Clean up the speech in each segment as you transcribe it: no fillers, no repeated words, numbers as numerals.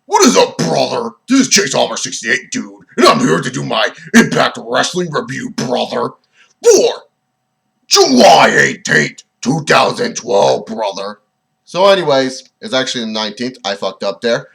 What is up, brother? This is Chase Armor 68, dude, and I'm here to do my Impact Wrestling review, brother, for July 18th, 2012, brother. So anyways, it's actually the 19th. I fucked up there.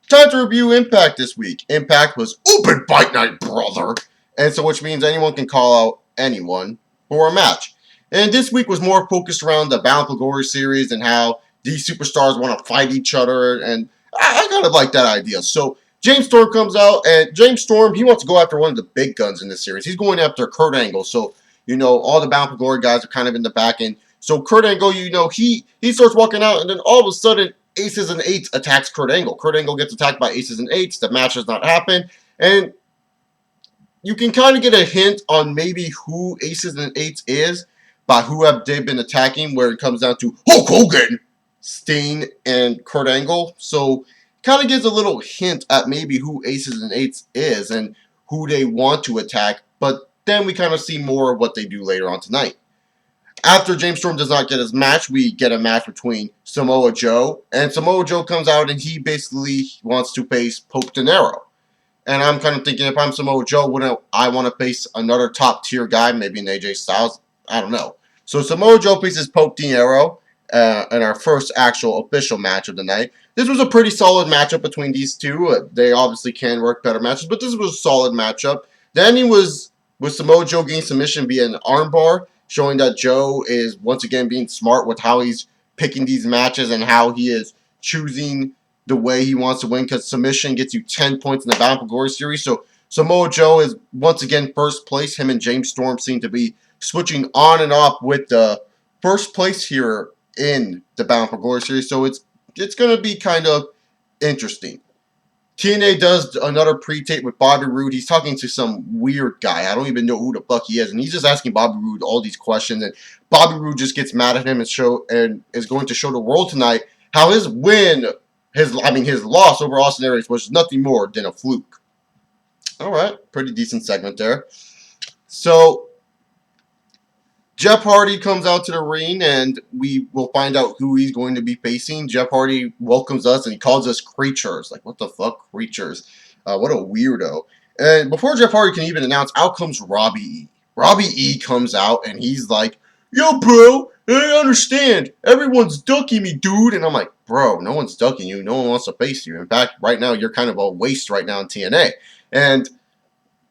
Time to review Impact this week. Impact was open fight night, brother. And so which means anyone can call out anyone for a match. And this week was more focused around the Bound for Glory series and how these superstars want to fight each other. And I kind of like that idea. So James Storm comes out, and James Storm, he wants to go after one of the big guns in this series. He's going after Kurt Angle. So, all the Bound for Glory guys are kind of in the back end. So Kurt Angle, he starts walking out, and then all of a sudden, Aces and Eights attacks Kurt Angle. Kurt Angle gets attacked by Aces and Eights. The match does not happen. And you can kind of get a hint on maybe who Aces and Eights is by who have they been attacking, where it comes down to Hulk Hogan, Sting, and Kurt Angle. So kind of gives a little hint at maybe who Aces and Eights is and who they want to attack. But then we kind of see more of what they do later on tonight. After James Storm does not get his match, we get a match between Samoa Joe. And Samoa Joe comes out and he basically wants to face Pope De Niro. And I'm kind of thinking, if I'm Samoa Joe, wouldn't I want to face another top tier guy, maybe an AJ Styles? I don't know. So Samoa Joe faces Pope De Niro in our first actual official match of the night. This was a pretty solid matchup between these two. They obviously can work better matches, but this was a solid matchup. The ending was with Samoa Joe getting submission via an armbar, showing that Joe is once again being smart with how he's picking these matches and how he is choosing the way he wants to win, because submission gets you 10 points in the Bound for Glory series. So Samoa Joe is once again first place. Him and James Storm seem to be switching on and off with the first place here in the Bound for Glory series. So it's going to be kind of interesting. TNA does another pre-tape with Bobby Roode. He's talking to some weird guy. I don't even know who the fuck he is. And he's just asking Bobby Roode all these questions. And Bobby Roode just gets mad at him and is going to show the world tonight how his loss over Austin Aries was nothing more than a fluke. Alright, pretty decent segment there. So Jeff Hardy comes out to the ring, and we will find out who he's going to be facing. Jeff Hardy welcomes us, and he calls us creatures. Like, what the fuck, creatures? What a weirdo. And before Jeff Hardy can even announce, out comes Robbie E. Robbie E comes out, and he's like, yo, bro, I understand. Everyone's ducking me, dude. And I'm like, bro, no one's ducking you. No one wants to face you. In fact, right now, you're kind of a waste right now in TNA. And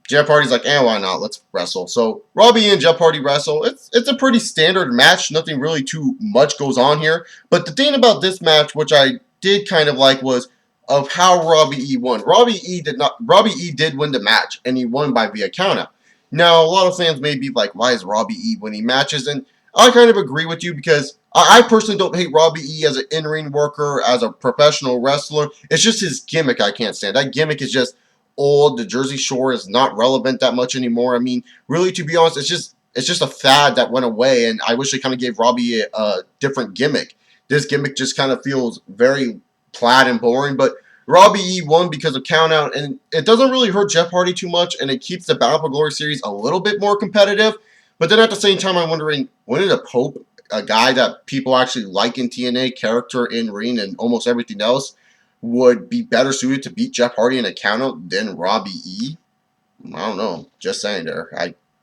Jeff Hardy's like, why not? Let's wrestle. So Robbie and Jeff Hardy wrestle. It's a pretty standard match. Nothing really too much goes on here. But the thing about this match, which I did kind of like, was of how Robbie E won. Robbie E did win the match, and he won by via countout. Now, a lot of fans may be like, why is Robbie E winning matches? And I kind of agree with you, because I personally don't hate Robbie E as an in-ring worker, as a professional wrestler. It's just his gimmick I can't stand. That gimmick is just old. The Jersey Shore is not relevant that much anymore. I mean, really, to be honest, it's just a fad that went away, and I wish they kind of gave Robbie a different gimmick. This gimmick just kind of feels very plaid and boring, but Robbie E won because of countout, and it doesn't really hurt Jeff Hardy too much, and it keeps the Bound for Glory series a little bit more competitive. But then at the same time, I'm wondering, when did Pope, a guy that people actually like in TNA, character in ring and almost everything else, would be better suited to beat Jeff Hardy in a countout than Robbie E? I don't know. Just saying there.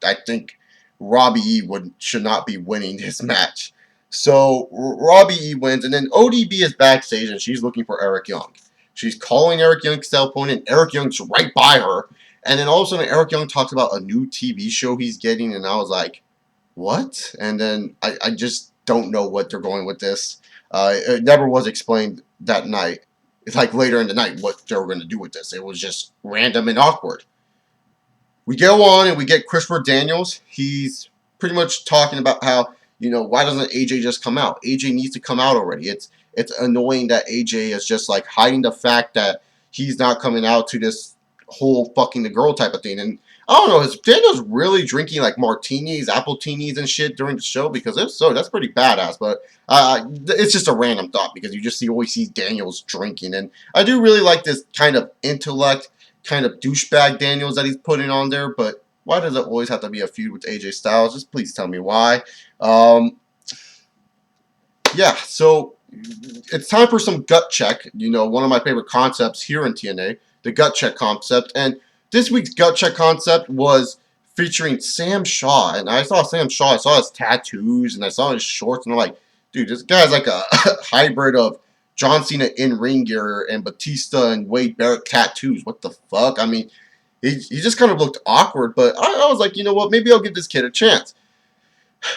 I think Robbie E should not be winning this match. So Robbie E wins, and then ODB is backstage, and she's looking for Eric Young. She's calling Eric Young's cell phone, and Eric Young's right by her. And then all of a sudden, Eric Young talks about a new TV show he's getting, and I was like, what? And then I just don't know what they're going with this. It never was explained that night. It's like later in the night what they were going to do with this. It was just random and awkward. We go on and we get Christopher Daniels. He's pretty much talking about how, why doesn't AJ just come out? AJ needs to come out already. It's annoying that AJ is just like hiding the fact that he's not coming out to this whole fucking the girl type of thing. And I don't know, is Daniels really drinking like martinis, apple-tinis and shit during the show? Because if so, that's pretty badass. But it's just a random thought, because you just always see Daniels drinking. And I do really like this kind of intellect, kind of douchebag Daniels that he's putting on there. But why does it always have to be a feud with AJ Styles? Just please tell me why. Yeah, so it's time for some gut check. You know, one of my favorite concepts here in TNA, the gut check concept. And this week's gut check concept was featuring Sam Shaw. And I saw Sam Shaw, I saw his tattoos, and I saw his shorts, and I'm like, dude, this guy's like a hybrid of John Cena in ring gear and Batista and Wade Barrett tattoos. What the fuck? I mean, he just kind of looked awkward, but I was like, you know what, maybe I'll give this kid a chance.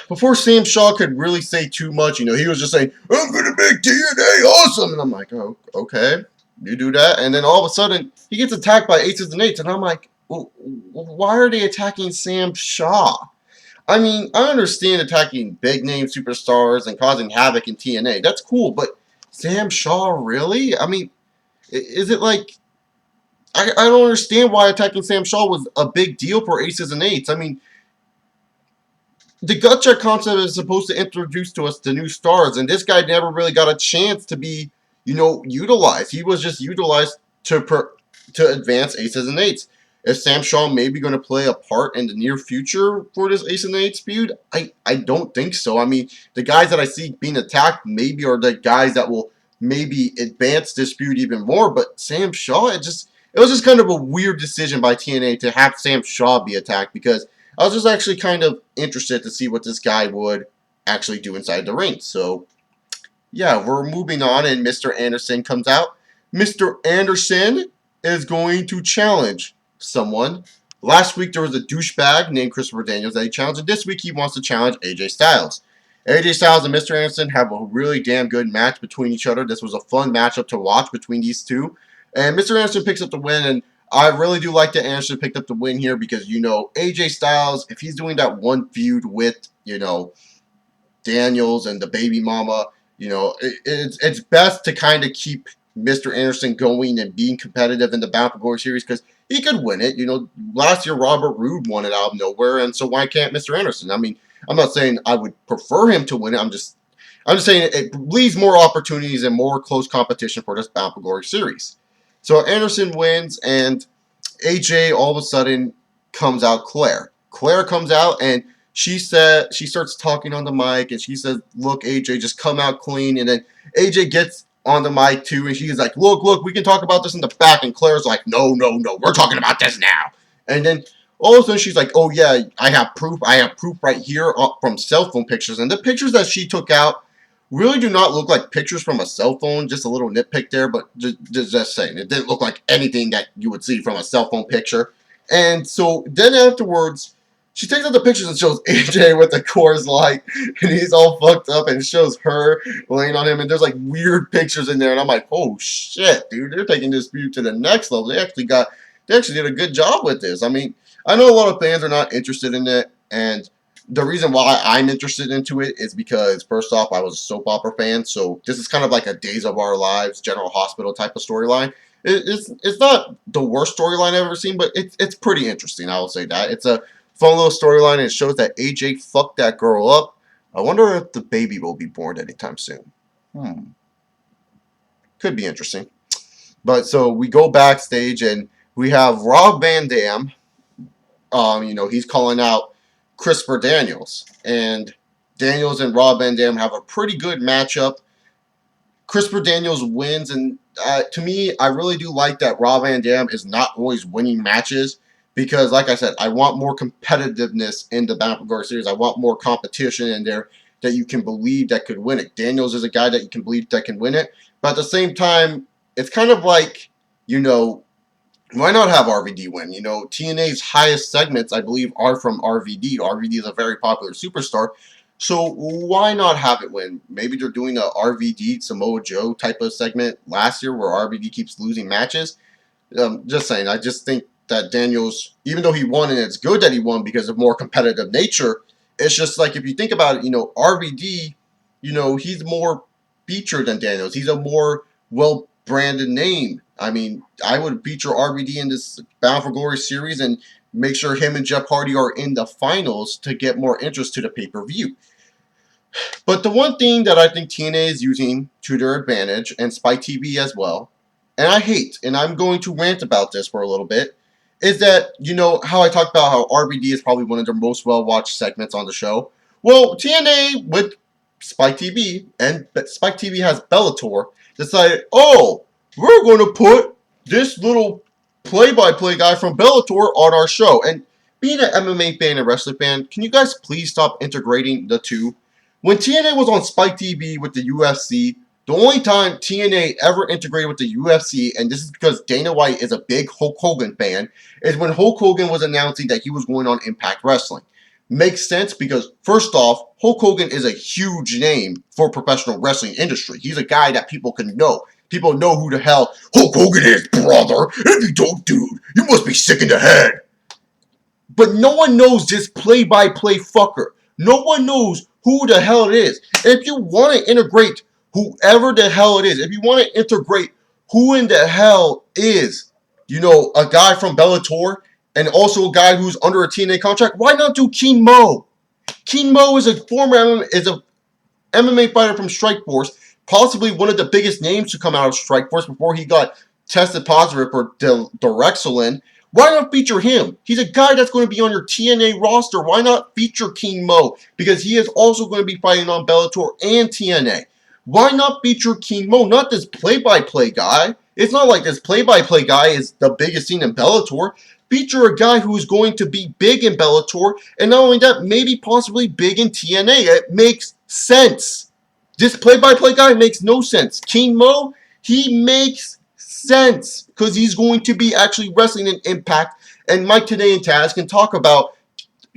Before Sam Shaw could really say too much, you know, he was just saying, I'm going to make TNA awesome. And I'm like, oh, okay, you do that. And then all of a sudden, he gets attacked by Aces and Eights. And I'm like, well, why are they attacking Sam Shaw? I mean, I understand attacking big name superstars and causing havoc in TNA. That's cool, but Sam Shaw, really? I mean, is it like, I don't understand why attacking Sam Shaw was a big deal for Aces and Eights. I mean, the gut check concept is supposed to introduce to us the new stars, and this guy never really got a chance to be, you know, utilized. He was just utilized to advance Aces and Eights. Is Sam Shaw maybe going to play a part in the near future for this Ace and Eights feud? I don't think so. I mean, the guys that I see being attacked maybe are the guys that will maybe advance this feud even more. But Sam Shaw, it was just kind of a weird decision by TNA to have Sam Shaw be attacked, because I was just actually kind of interested to see what this guy would actually do inside the ring. So, yeah, we're moving on, and Mr. Anderson comes out. Mr. Anderson is going to challenge someone. Last week there was a douchebag named Christopher Daniels that he challenged, and this week he wants to challenge AJ Styles. AJ Styles and Mr. Anderson have a really damn good match between each other. This was a fun matchup to watch between these two. And Mr. Anderson picks up the win, and I really do like that Anderson picked up the win here because, you know, AJ Styles, if he's doing that one feud with, you know, Daniels and the baby mama, you know, it's best to kind of keep Mr. Anderson going and being competitive in the Bound for Glory series, because he could win it. You know, last year Robert Roode won it out of nowhere, and so why can't Mr. Anderson? I mean, I'm not saying I would prefer him to win it. I'm just saying it leaves more opportunities and more close competition for this Bound for Glory series. So Anderson wins, and AJ all of a sudden comes out. Claire comes out, and she starts talking on the mic, and she says, "Look, AJ, just come out clean." And then AJ gets on the mic too, and she's like, "Look, we can talk about this in the back." And Claire's like, "No, we're talking about this now." And then all of a sudden she's like, "Oh yeah, I have proof. I have proof right here from cell phone pictures." And the pictures that she took out really do not look like pictures from a cell phone. Just a little nitpick there, but just saying, it didn't look like anything that you would see from a cell phone picture. And so then afterwards, she takes out the pictures and shows AJ with the Coors Light, and he's all fucked up, and shows her laying on him, and there's like weird pictures in there, and I'm like, oh shit, dude, they're taking this feud to the next level. They actually did a good job with this. I mean, I know a lot of fans are not interested in it, and the reason why I'm interested into it is because, first off, I was a soap opera fan, so this is kind of like a Days of Our Lives, General Hospital type of storyline. It's not the worst storyline I've ever seen, but it's pretty interesting, I will say that. It's a fun little storyline, and it shows that AJ fucked that girl up. I wonder if the baby will be born anytime soon. Could be interesting. But so we go backstage, and we have Rob Van Dam. You know, he's calling out Christopher Daniels, and Daniels and Rob Van Dam have a pretty good matchup. Christopher Daniels wins, and to me, I really do like that Rob Van Dam is not always winning matches, because, like I said, I want more competitiveness in the Bound for Glory series. I want more competition in there that you can believe that could win it. Daniels is a guy that you can believe that can win it, but at the same time, it's kind of like, you know, why not have RVD win? You know, TNA's highest segments, I believe, are from RVD. RVD is a very popular superstar, so why not have it win? Maybe they're doing a RVD Samoa Joe type of segment last year where RVD keeps losing matches. Just saying, I just think that Daniels, even though he won, and it's good that he won because of more competitive nature, it's just like, if you think about it, you know, RVD, you know, he's more featured than Daniels. He's a more well-branded name. I mean, I would feature RVD in this Bound for Glory series and make sure him and Jeff Hardy are in the finals to get more interest to the pay-per-view. But the one thing that I think TNA is using to their advantage, and Spike TV as well, and I hate, and I'm going to rant about this for a little bit, is that, you know, how I talked about how RVD is probably one of their most well-watched segments on the show. Well, TNA, with Spike TV, and Spike TV has Bellator, decided, oh, we're going to put this little play-by-play guy from Bellator on our show. And being an MMA fan and wrestling fan, can you guys please stop integrating the two? When TNA was on Spike TV with the UFC, the only time TNA ever integrated with the UFC, and this is because Dana White is a big Hulk Hogan fan, is when Hulk Hogan was announcing that he was going on Impact Wrestling. Makes sense because, first off, Hulk Hogan is a huge name for professional wrestling industry. He's a guy that people can know. People know who the hell Hulk Hogan is, brother. If you don't, dude, you must be sick in the head. But no one knows this play-by-play fucker. No one knows who the hell it is. And if you want to integrate whoever the hell it is, if you want to integrate who in the hell is, a guy from Bellator and also a guy who's under a TNA contract, why not do Keen Mo? Keen Mo is a MMA fighter from Strikeforce, possibly one of the biggest names to come out of Strikeforce before he got tested positive for Direxolin. Why not feature him? He's a guy that's going to be on your TNA roster. Why not feature King Mo? Because he is also going to be fighting on Bellator and TNA. Why not feature King Mo? Not this play-by-play guy. It's not like this play-by-play guy is the biggest thing in Bellator. Feature a guy who is going to be big in Bellator, and not only that, maybe possibly big in TNA. It makes sense. This play-by-play guy makes no sense. King Mo, he makes sense because he's going to be actually wrestling in Impact, and Mike Tenay and Taz can talk about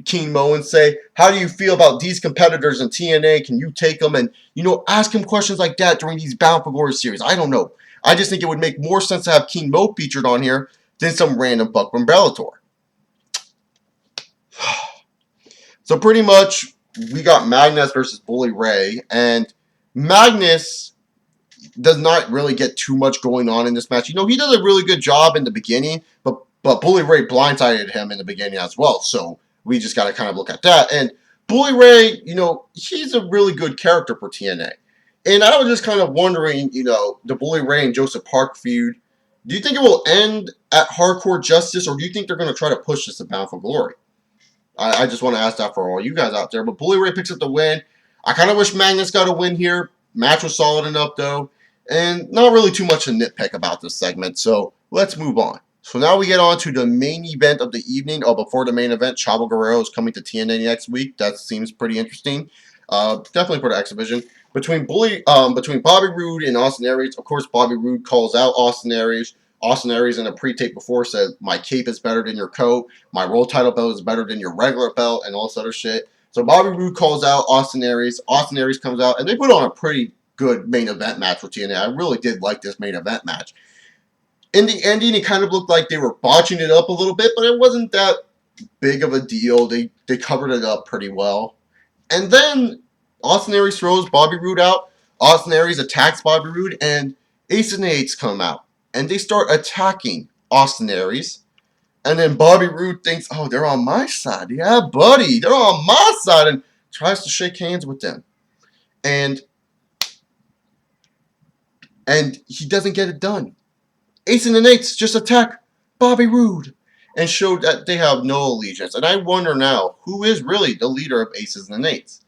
King Mo and say, how do you feel about these competitors in TNA? Can you take them? And, ask him questions like that during these Bound for Glory series. I don't know. I just think it would make more sense to have King Mo featured on here than some random buck from Bellator. So pretty much, we got Magnus versus Bully Ray, and Magnus does not really get too much going on in this match. He does a really good job in the beginning, but Bully Ray blindsided him in the beginning as well, so we just got to kind of look at that. And Bully Ray, he's a really good character for TNA. And I was just kind of wondering, the Bully Ray and Joseph Park feud, do you think it will end at Hardcore Justice, or do you think they're going to try to push this to Bound for Glory? I just want to ask that for all you guys out there. But Bully Ray picks up the win. I kind of wish Magnus got a win here. Match was solid enough, though. And not really too much to nitpick about this segment. So let's move on. So now we get on to the main event of the evening. Oh, before the main event, Chavo Guerrero is coming to TNA next week. That seems pretty interesting. Definitely for the exhibition. Between Bobby Roode and Austin Aries, of course, Bobby Roode calls out Austin Aries. Austin Aries in a pre-tape before said, my cape is better than your coat. My world title belt is better than your regular belt and all this other shit. So Bobby Roode calls out Austin Aries. Austin Aries comes out, and they put on a pretty good main event match for TNA. I really did like this main event match. In the ending, it kind of looked like they were botching it up a little bit, but it wasn't that big of a deal. They covered it up pretty well. And then Austin Aries throws Bobby Roode out. Austin Aries attacks Bobby Roode, and Ace and the Eights come out. And they start attacking Austin Aries. And then Bobby Roode thinks, oh, they're on my side. Yeah, buddy, they're on my side. And tries to shake hands with them. And he doesn't get it done. Ace and the Eights just attack Bobby Roode and show that they have no allegiance. And I wonder now, who is really the leader of Aces and the Eights?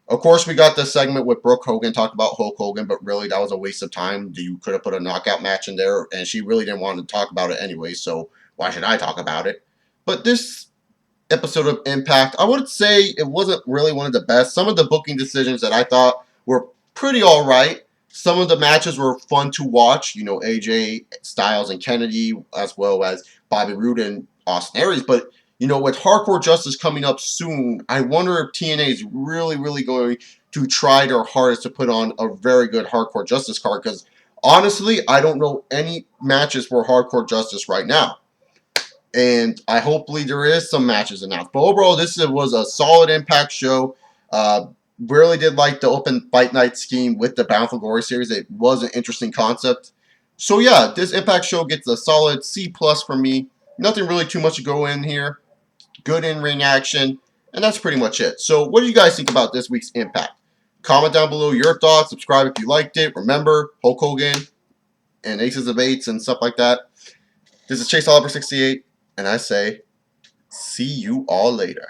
Of course, we got this segment with Brooke Hogan, talked about Hulk Hogan, but really that was a waste of time. You could have put a knockout match in there, and she really didn't want to talk about it anyway, so why should I talk about it? But this episode of Impact, I would say it wasn't really one of the best. Some of the booking decisions that I thought were pretty alright. Some of the matches were fun to watch, AJ Styles and Kennedy, as well as Bobby Roode and Austin Aries, but with Hardcore Justice coming up soon, I wonder if TNA is really, really going to try their hardest to put on a very good Hardcore Justice card. Because, honestly, I don't know any matches for Hardcore Justice right now. And hopefully there is some matches announced. But overall, this was a solid Impact show. Really did like the open fight night scheme with the Bound for Glory series. It was an interesting concept. So, yeah, this Impact show gets a solid C+ from me. Nothing really too much to go in here. Good in-ring action, and that's pretty much it. So what do you guys think about this week's Impact? Comment down below your thoughts. Subscribe if you liked it. Remember, Hulk Hogan and Aces of Eights and stuff like that. This is Chase Oliver 68, and I say, see you all later.